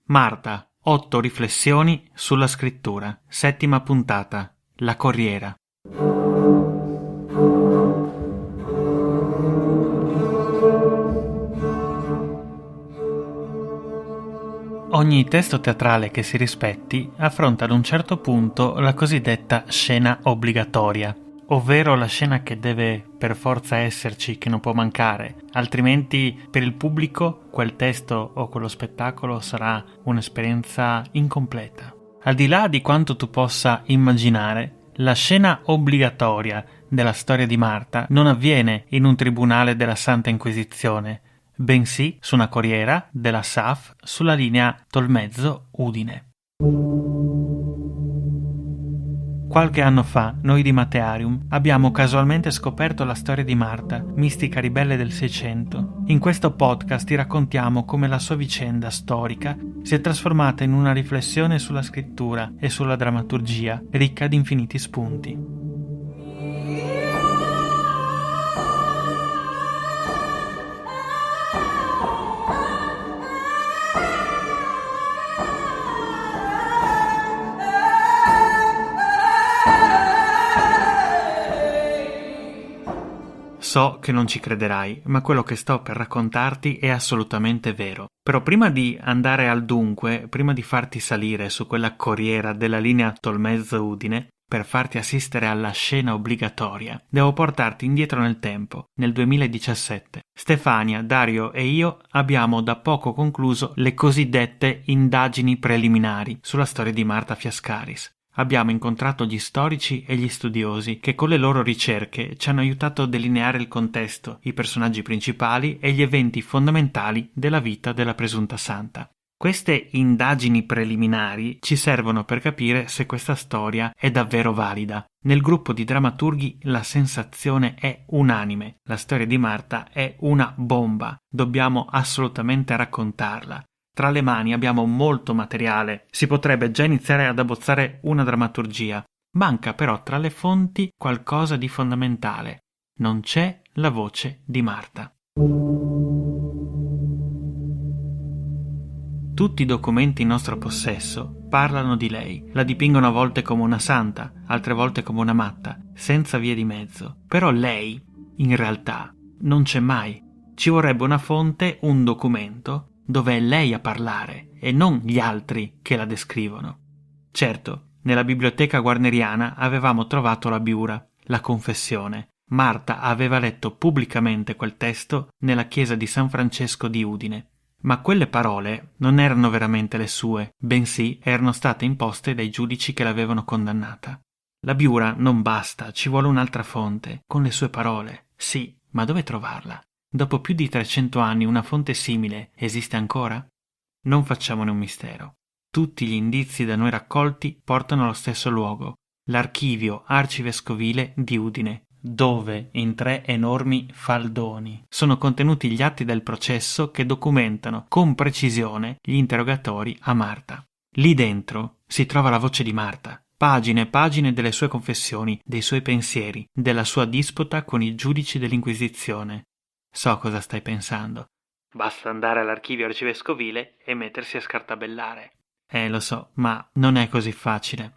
Marta, 8 riflessioni sulla scrittura. 7ª puntata. La corriera. Ogni testo teatrale che si rispetti affronta ad un certo punto la cosiddetta scena obbligatoria, ovvero la scena che deve per forza esserci, che non può mancare, altrimenti per il pubblico quel testo o quello spettacolo sarà un'esperienza incompleta. Al di là di quanto tu possa immaginare, la scena obbligatoria della storia di Marta non avviene in un tribunale della Santa Inquisizione, bensì su una corriera della SAF sulla linea Tolmezzo-Udine. Qualche anno fa, noi di Matearium abbiamo casualmente scoperto la storia di Marta, mistica ribelle del Seicento. In questo podcast ti raccontiamo come la sua vicenda storica si è trasformata in una riflessione sulla scrittura e sulla drammaturgia, ricca di infiniti spunti. So che non ci crederai, ma quello che sto per raccontarti è assolutamente vero. Però prima di andare al dunque, prima di farti salire su quella corriera della linea Tolmezzo-Udine, per farti assistere alla scena obbligatoria, devo portarti indietro nel tempo, nel 2017. Stefania, Dario e io abbiamo da poco concluso le cosiddette indagini preliminari sulla storia di Marta Fiascaris. Abbiamo incontrato gli storici e gli studiosi che con le loro ricerche ci hanno aiutato a delineare il contesto, i personaggi principali e gli eventi fondamentali della vita della presunta santa. Queste indagini preliminari ci servono per capire se questa storia è davvero valida. Nel gruppo di drammaturghi la sensazione è unanime. La storia di Marta è una bomba. Dobbiamo assolutamente raccontarla. Tra le mani abbiamo molto materiale, si potrebbe già iniziare ad abbozzare una drammaturgia. Manca però tra le fonti qualcosa di fondamentale. Non c'è la voce di Marta. Tutti i documenti in nostro possesso parlano di lei, la dipingono a volte come una santa, altre volte come una matta, senza vie di mezzo. Però lei, in realtà, non c'è mai. Ci vorrebbe una fonte, un documento, dove è lei a parlare e non gli altri che la descrivono. Certo, nella biblioteca guarneriana avevamo trovato la Biura, la confessione. Marta aveva letto pubblicamente quel testo nella chiesa di San Francesco di Udine. Ma quelle parole non erano veramente le sue, bensì erano state imposte dai giudici che l'avevano condannata. La Biura non basta, ci vuole un'altra fonte, con le sue parole. Sì, ma dove trovarla? Dopo più di 300 anni una fonte simile esiste ancora? Non facciamone un mistero. Tutti gli indizi da noi raccolti portano allo stesso luogo, l'archivio arcivescovile di Udine, dove in 3 enormi faldoni sono contenuti gli atti del processo che documentano con precisione gli interrogatori a Marta. Lì dentro si trova la voce di Marta, pagine e pagine delle sue confessioni, dei suoi pensieri, della sua disputa con i giudici dell'Inquisizione. So cosa stai pensando. Basta andare all'archivio arcivescovile e mettersi a scartabellare. Lo so, ma non è così facile.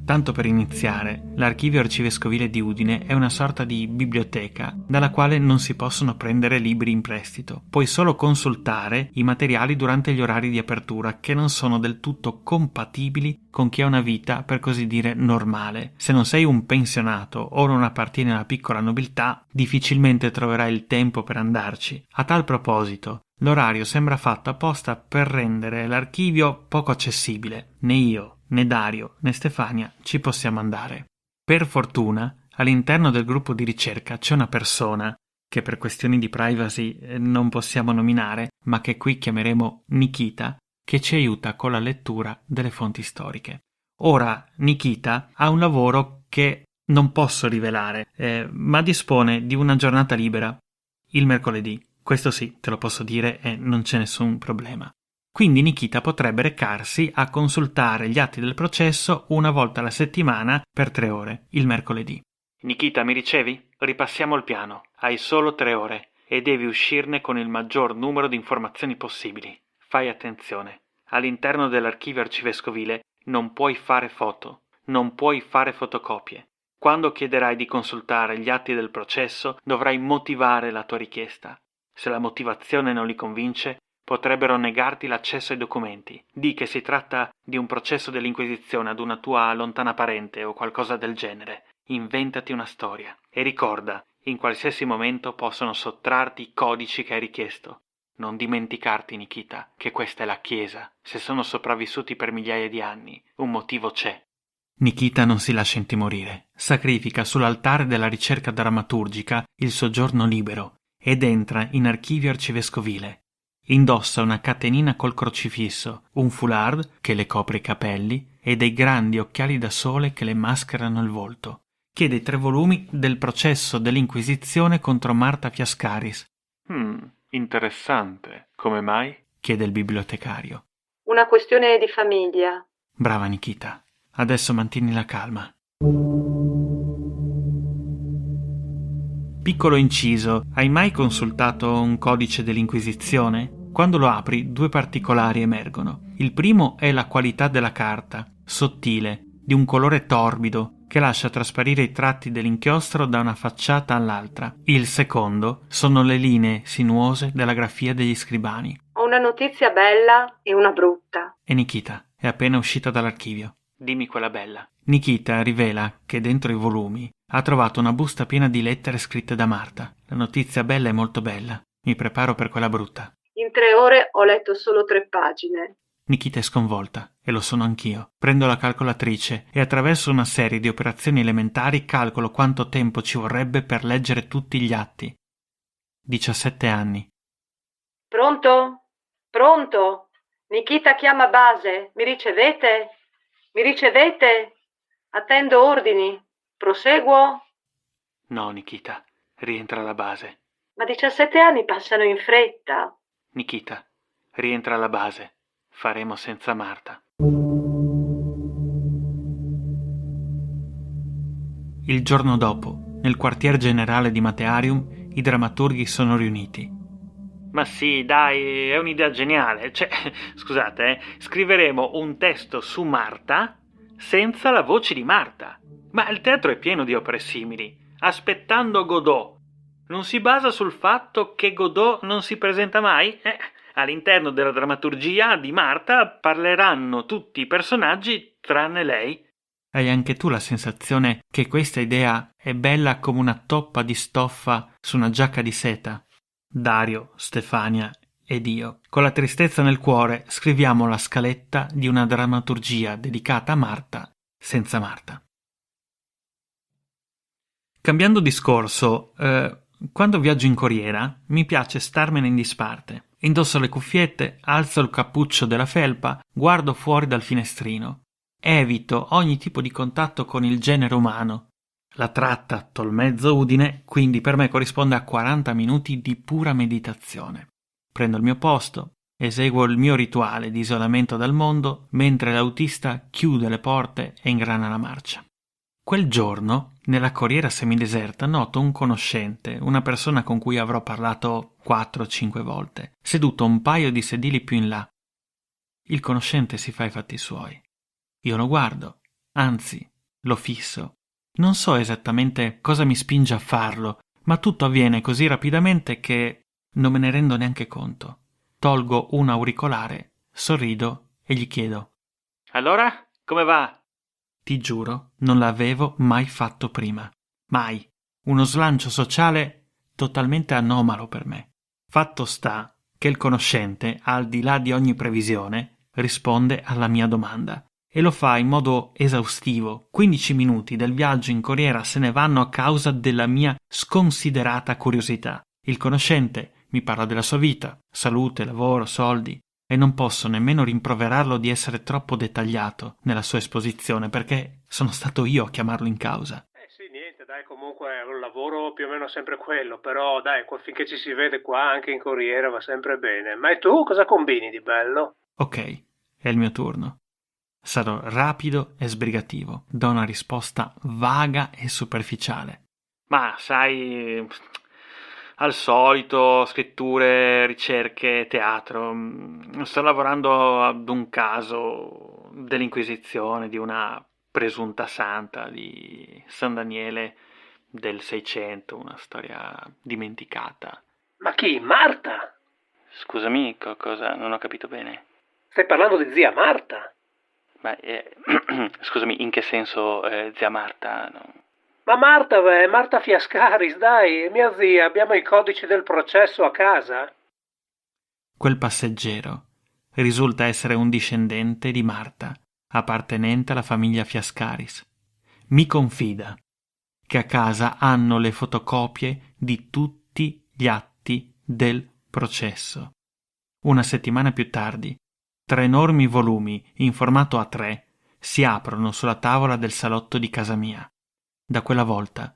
Tanto per iniziare, l'archivio arcivescovile di Udine è una sorta di biblioteca dalla quale non si possono prendere libri in prestito. Puoi solo consultare i materiali durante gli orari di apertura che non sono del tutto compatibili con chi ha una vita, per così dire, normale. Se non sei un pensionato o non appartieni alla piccola nobiltà, difficilmente troverai il tempo per andarci. A tal proposito, l'orario sembra fatto apposta per rendere l'archivio poco accessibile. Né io, né Dario, né Stefania ci possiamo andare. Per fortuna, all'interno del gruppo di ricerca c'è una persona, che per questioni di privacy non possiamo nominare, ma che qui chiameremo Nikita, che ci aiuta con la lettura delle fonti storiche. Ora, Nikita ha un lavoro che non posso rivelare, ma dispone di una giornata libera, il mercoledì. Questo sì, te lo posso dire e non c'è nessun problema. Quindi Nikita potrebbe recarsi a consultare gli atti del processo una volta alla settimana per 3 ore, il mercoledì. Nikita, mi ricevi? Ripassiamo il piano. Hai solo 3 ore. e devi uscirne con il maggior numero di informazioni possibili. Fai attenzione. All'interno dell'archivio arcivescovile non puoi fare foto, non puoi fare fotocopie. Quando chiederai di consultare gli atti del processo, dovrai motivare la tua richiesta. Se la motivazione non li convince, potrebbero negarti l'accesso ai documenti. Di che si tratta di un processo dell'Inquisizione ad una tua lontana parente o qualcosa del genere. Inventati una storia. E ricorda, in qualsiasi momento possono sottrarti i codici che hai richiesto. Non dimenticarti, Nikita, che questa è la Chiesa. Se sono sopravvissuti per migliaia di anni, un motivo c'è. Nikita non si lascia intimorire. Sacrifica sull'altare della ricerca drammaturgica il suo giorno libero ed entra in archivio arcivescovile. Indossa una catenina col crocifisso, un foulard che le copre i capelli e dei grandi occhiali da sole che le mascherano il volto. Chiede i 3 volumi del processo dell'Inquisizione contro Marta Fiascaris. Interessante. Come mai? Chiede il bibliotecario. Una questione di famiglia. Brava Nikita. Adesso mantieni la calma. Piccolo inciso, hai mai consultato un codice dell'Inquisizione? Quando lo apri, 2 particolari emergono. Il primo è la qualità della carta, sottile, di un colore torbido, che lascia trasparire i tratti dell'inchiostro da una facciata all'altra. Il secondo sono le linee sinuose della grafia degli scribani. Ho una notizia bella e una brutta. E Nikita è appena uscita dall'archivio. Dimmi quella bella. Nikita rivela che dentro i volumi ha trovato una busta piena di lettere scritte da Marta. La notizia bella è molto bella. Mi preparo per quella brutta. In 3 ore ho letto solo 3 pagine. Nikita è sconvolta, e lo sono anch'io. Prendo la calcolatrice e attraverso una serie di operazioni elementari calcolo quanto tempo ci vorrebbe per leggere tutti gli atti. 17 anni. Pronto? Pronto? Nikita chiama base. Mi ricevete? Mi ricevete? Attendo ordini. Proseguo? No, Nikita. Rientra alla base. Ma 17 anni passano in fretta. Nikita, rientra alla base. Faremo senza Marta. Il giorno dopo, nel quartier generale di Matearium, i drammaturghi sono riuniti. Ma sì, dai, è un'idea geniale. Scusate, scriveremo un testo su Marta senza la voce di Marta. Ma il teatro è pieno di opere simili. Aspettando Godot. Non si basa sul fatto che Godot non si presenta mai? All'interno della drammaturgia di Marta parleranno tutti i personaggi tranne lei. Hai anche tu la sensazione che questa idea è bella come una toppa di stoffa su una giacca di seta? Dario, Stefania ed io, con la tristezza nel cuore, scriviamo la scaletta di una drammaturgia dedicata a Marta senza Marta. Cambiando discorso, quando viaggio in corriera mi piace starmene in disparte. Indosso le cuffiette, alzo il cappuccio della felpa, guardo fuori dal finestrino. Evito ogni tipo di contatto con il genere umano. La tratta Tolmezzo Udine, quindi per me corrisponde a 40 minuti di pura meditazione. Prendo il mio posto, eseguo il mio rituale di isolamento dal mondo, mentre l'autista chiude le porte e ingrana la marcia. Quel giorno, nella corriera semideserta, noto un conoscente, una persona con cui avrò parlato 4-5 volte, seduto un paio di sedili più in là. Il conoscente si fa i fatti suoi. Io lo guardo, anzi, lo fisso. Non so esattamente cosa mi spinge a farlo, ma tutto avviene così rapidamente che non me ne rendo neanche conto. Tolgo un auricolare, sorrido e gli chiedo: «Allora, come va?» Ti giuro, non l'avevo mai fatto prima. Mai. Uno slancio sociale totalmente anomalo per me. Fatto sta che il conoscente, al di là di ogni previsione, risponde alla mia domanda. E lo fa in modo esaustivo. 15 minuti del viaggio in corriera se ne vanno a causa della mia sconsiderata curiosità. Il conoscente mi parla della sua vita, salute, lavoro, soldi, e non posso nemmeno rimproverarlo di essere troppo dettagliato nella sua esposizione, perché sono stato io a chiamarlo in causa. Sì, niente, dai, comunque è un lavoro più o meno sempre quello, però dai, finché ci si vede qua anche in corriera va sempre bene. Ma e tu cosa combini di bello? Ok, è il mio turno. Sarò rapido e sbrigativo. Do una risposta vaga e superficiale. Ma sai, Al solito, scritture, ricerche, teatro. Sto lavorando ad un caso dell'Inquisizione di una presunta santa di San Daniele del 600, una storia dimenticata. Ma chi? Marta? Scusami, cosa? Non ho capito bene. Stai parlando di zia Marta? Ma, scusami, in che senso, zia Marta? No. Ma Marta, beh, Marta Fiascaris, dai, mia zia, abbiamo i codici del processo a casa? Quel passeggero risulta essere un discendente di Marta, appartenente alla famiglia Fiascaris. Mi confida che a casa hanno le fotocopie di tutti gli atti del processo. Una settimana più tardi, 3 enormi volumi in formato A3 si aprono sulla tavola del salotto di casa mia. Da quella volta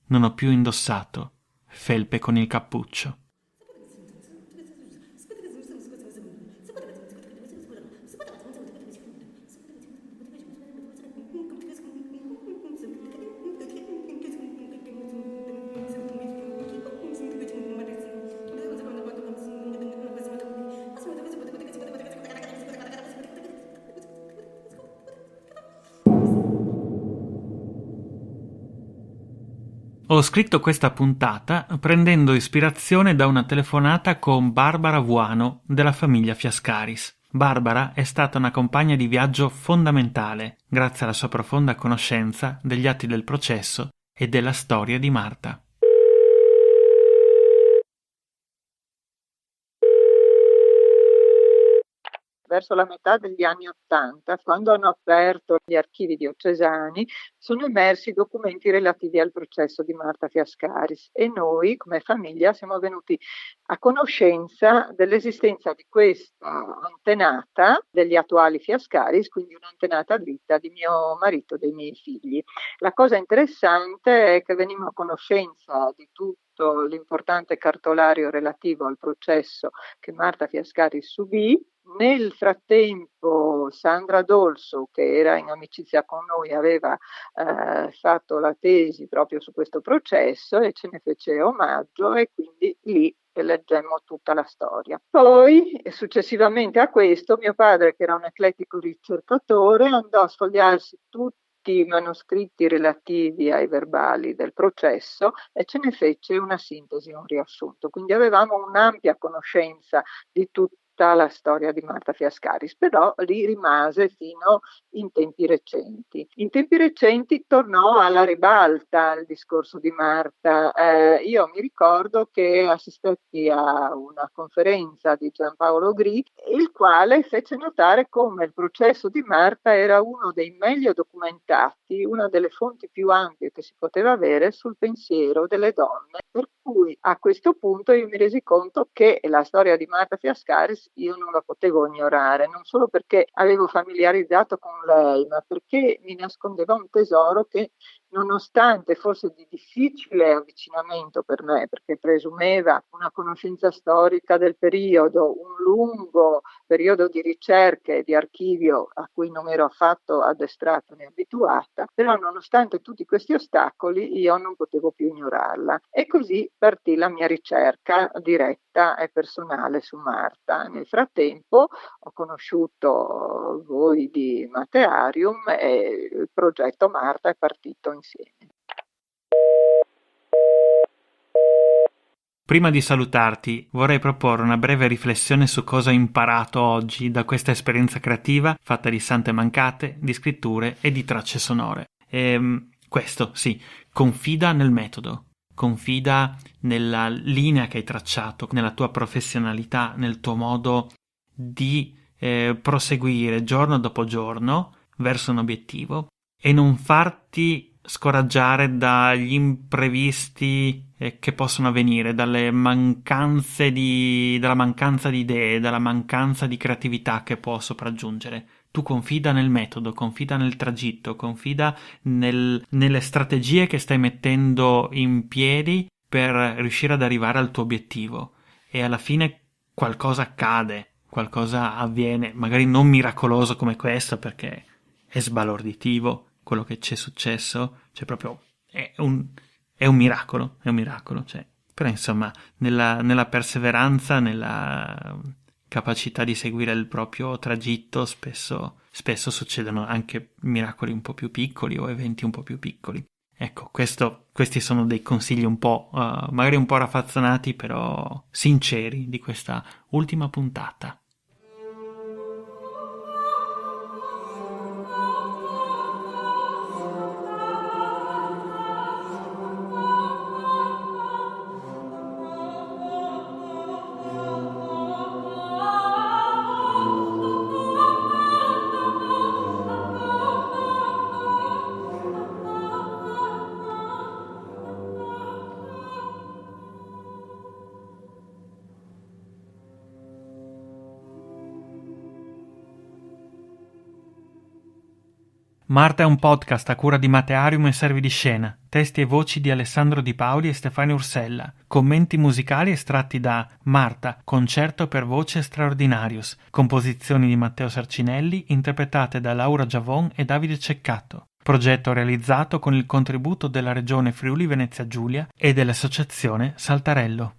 non ho più indossato felpe con il cappuccio. Ho scritto questa puntata prendendo ispirazione da una telefonata con Barbara Vuano della famiglia Fiascaris. Barbara è stata una compagna di viaggio fondamentale grazie alla sua profonda conoscenza degli atti del processo e della storia di Marta. Verso la metà degli anni '80, quando hanno aperto gli archivi diocesani, sono emersi documenti relativi al processo di Marta Fiascaris e noi, come famiglia, siamo venuti a conoscenza dell'esistenza di questa antenata degli attuali Fiascaris, quindi un'antenata dritta di mio marito e dei miei figli. La cosa interessante è che venimmo a conoscenza di tutto l'importante cartolario relativo al processo che Marta Fiascaris subì. Nel frattempo Sandra Dolso, che era in amicizia con noi, aveva fatto la tesi proprio su questo processo e ce ne fece omaggio e quindi lì leggemmo tutta la storia. Poi, successivamente a questo, mio padre, che era un eclettico ricercatore, andò a sfogliarsi tutti i manoscritti relativi ai verbali del processo e ce ne fece una sintesi, un riassunto. Quindi avevamo un'ampia conoscenza di tutta la storia di Marta Fiascaris, però lì rimase fino in tempi recenti. In tempi recenti tornò alla ribalta il discorso di Marta. Io mi ricordo che assistetti a una conferenza di Giampaolo Gri, il quale fece notare come il processo di Marta era uno dei meglio documentati, una delle fonti più ampie che si poteva avere sul pensiero delle donne. Per cui a questo punto io mi resi conto che la storia di Marta Fiascaris io non la potevo ignorare, non solo perché avevo familiarizzato con lei, ma perché mi nascondeva un tesoro che, nonostante fosse di difficile avvicinamento per me, perché presumeva una conoscenza storica del periodo, un lungo periodo di ricerche e di archivio a cui non ero affatto addestrata né abituata, però nonostante tutti questi ostacoli io non potevo più ignorarla. E così partì la mia ricerca diretta e personale su Marta. Nel frattempo ho conosciuto voi di Matearium e il progetto Marta è partito insieme. Prima di salutarti, vorrei proporre una breve riflessione su cosa ho imparato oggi da questa esperienza creativa fatta di sante mancate, di scritture e di tracce sonore. Questo, sì, confida nel metodo, confida nella linea che hai tracciato, nella tua professionalità, nel tuo modo di proseguire giorno dopo giorno verso un obiettivo e non farti scoraggiare dagli imprevisti che possono avvenire, dalla mancanza di idee, dalla mancanza di creatività che può sopraggiungere. Tu confida nel metodo, confida nel tragitto, confida nelle strategie che stai mettendo in piedi per riuscire ad arrivare al tuo obiettivo e alla fine qualcosa accade, qualcosa avviene, magari non miracoloso come questo perché è sbalorditivo quello che ci è successo, cioè proprio è un miracolo, cioè Però insomma, nella perseveranza, nella capacità di seguire il proprio tragitto, spesso succedono anche miracoli un po' più piccoli o eventi un po' più piccoli. Ecco, questi sono dei consigli un po', magari un po' raffazzonati, però sinceri di questa ultima puntata. Marta è un podcast a cura di Matearium e Servi di Scena, testi e voci di Alessandro Di Paoli e Stefania Ursella, commenti musicali estratti da Marta, concerto per voce Straordinarius, composizioni di Matteo Sarcinelli interpretate da Laura Giavon e Davide Ceccato, progetto realizzato con il contributo della Regione Friuli Venezia Giulia e dell'Associazione Saltarello.